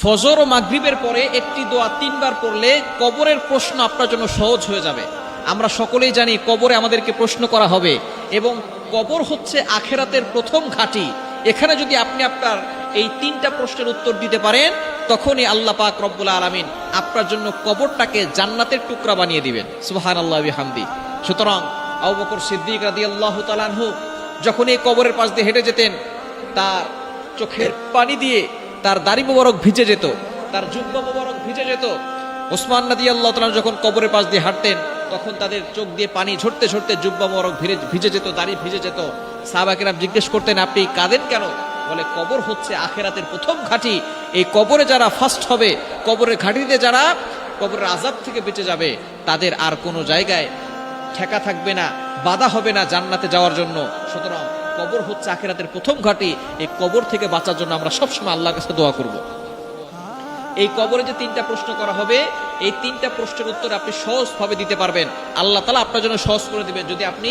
ফজর ও মাগরিবের পরে একটি দোয়া তিনবার পড়লে কবরের প্রশ্ন আপনার জন্য সহজ হয়ে যাবে। আমরা সকলেই জানি কবরে আমাদেরকে প্রশ্ন করা হবে এবং কবর হচ্ছে আখেরাতের প্রথম ঘাঁটি। এখানে যদি আপনি আপনার এই তিনটা প্রশ্নের উত্তর দিতে পারেন, তখনই আল্লাহ পাক রব্বুল আলামিন আপনার জন্য কবরটাকে জান্নাতের টুকরা বানিয়ে দিবেন। সুবহানাল্লাহি ওয়া বিহামদি। সুতরাং আবু বকর সিদ্দিক রাদিয়াল্লাহু তাআলা আনহু যখন এই কবরের পাশ দিয়ে হেঁটে যেতেন, তার চোখের পানি দিয়ে তার দাড়ি মোবারক ভিজে যেত, তার জুব্বা মোবারক ভিজে যেত। ওসমান রাদিয়াল্লাহু তাআলা যখন কবরের পাশ দিয়ে হাঁটতেন, তখন তাদের চোখ দিয়ে পানি ঝরতে ঝরতে জুব্বা মোবারক ভিজে যেত, দাড়ি ভিজে যেত। সাহাবায়ে কেরাম জিজ্ঞেস করতেন, আপনি কাঁদেন কেন? বলে, কবর হচ্ছে আখেরাতের প্রথম ঘাঁটি। এই কবরে যারা ফার্স্ট হবে, কবরের ঘাঁটিতে যারা কবরের আযাব থেকে বেঁচে যাবে, তাদের আর কোনো জায়গায় ঠেকা থাকবে না, বাধা হবে না জান্নাতে যাওয়ার জন্য। সুতরাং কবর হচ্ছে আখিরাতের প্রথম ঘাঁটি। এই কবর থেকে বাঁচার জন্য আমরা সবসময় আল্লাহর কাছে দোয়া করব। এই কবরে যে তিনটা প্রশ্ন করা হবে, এই তিনটা প্রশ্নের উত্তর আপনি সহজভাবে দিতে পারবেন। আল্লাহ তাআলা আপনার জন্য সহজ করে দিবেন যদি আপনি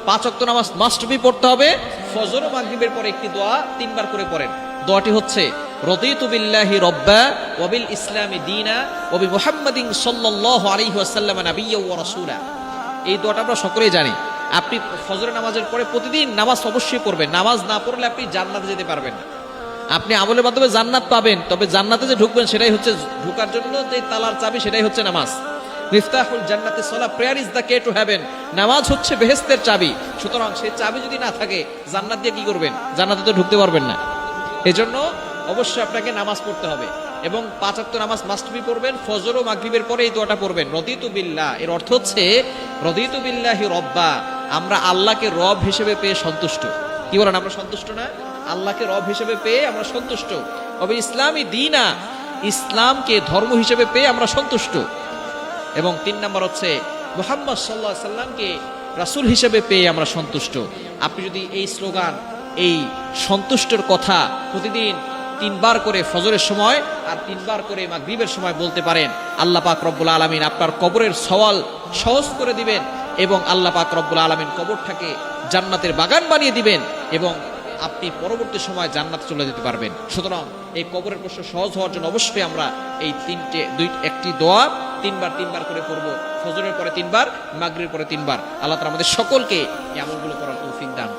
5 ওয়াক্ত নামাজ মাস্ট বি পড়তে হবে। ফজর ও মাগরিবের পরে একটি দোয়া তিনবার করে পড়েন। দোয়াটি হচ্ছে, রাদিতু বিল্লাহি রাব্বা ওয়া বিল ইসলামি দীনা ওয়া বি মুহাম্মাদিন সাল্লাল্লাহু আলাইহি ওয়াসাল্লাম নাবিয়্যা ওয়া রাসূলা। এই দোয়াটা আমরা সকলেই জানি। আপনি ফজরের নামাজের পরে প্রতিদিন নামাজ অবশ্যই পড়বেন। নামাজ না পড়লে আপনি জান্নাতে যেতে পারবেন না। আপনি আমলের মাধ্যমে জান্নাত পাবেন, তবে জান্নাতে যে ঢুকবেন সেটাই হচ্ছে, ঢোকার জন্য যে তালার চাবি সেটাই হচ্ছে নামাজ। মিফতাহুল জান্নাতি সালাহ, prayer is the key to heaven. নামাজ হচ্ছে বেহেশতের চাবি। সুতরাং সেই চাবি যদি না থাকে, জান্নাত দিয়ে কি করবেন? জান্নাতে তো ঢুকতে পারবেন না। এজন্য অবশ্যই আপনাকে নামাজ পড়তে হবে এবং 5 ওয়াক্ত নামাজ মাস্ট বি পড়বেন। ফজর ও মাগরিবের পরে এই দোয়াটা পড়বেন, রাদিতু বিল্লাহ। এর অর্থ হচ্ছে রাদিতু বিল্লাহি রাব্বা, আমরা আল্লাহকে রব হিসেবে পেয়ে সন্তুষ্ট। কি বলেন, আমরা সন্তুষ্ট না? আল্লাহকে রব হিসেবে পেয়ে আমরা সন্তুষ্ট। তবে ইসলামী দীনা, ইসলামকে ধর্ম হিসেবে পেয়ে আমরা সন্তুষ্ট। এবং 3 নাম্বার হচ্ছে মুহাম্মদ সাল্লাল্লাহু আলাইহি সাল্লামকে রাসূল হিসেবে পেয়ে আমরা সন্তুষ্ট। আপনি যদি এই স্লোগান, এই সন্তুষ্টের কথা প্রতিদিন 3 বার করে ফজরের সময় আর 3 বার করে মাগরিবের সময় বলতে পারেন, আল্লাহ পাক রব্বুল আলামিন আপনার কবরের সওয়াল সহজ করে দিবেন এবং আল্লাহ পাক রব্বুল আলামিন কবরটাকে জান্নাতের বাগান বানিয়ে দিবেন এবং আপনি পরবর্তী সময় জান্নাতে চলে যেতে পারবেন। সুতরাং এই কবরের প্রশ্ন সহজ হওয়ার জন্য অবশ্যই আমরা এই একটি দোয়া 3 বার করে পড়ব। ফজরের পরে 3 বার, মাগরিবের পরে 3 বার। আল্লাহ তাআলা আমাদের সকলকে এই আমলগুলো করার তৌফিক দান করুন।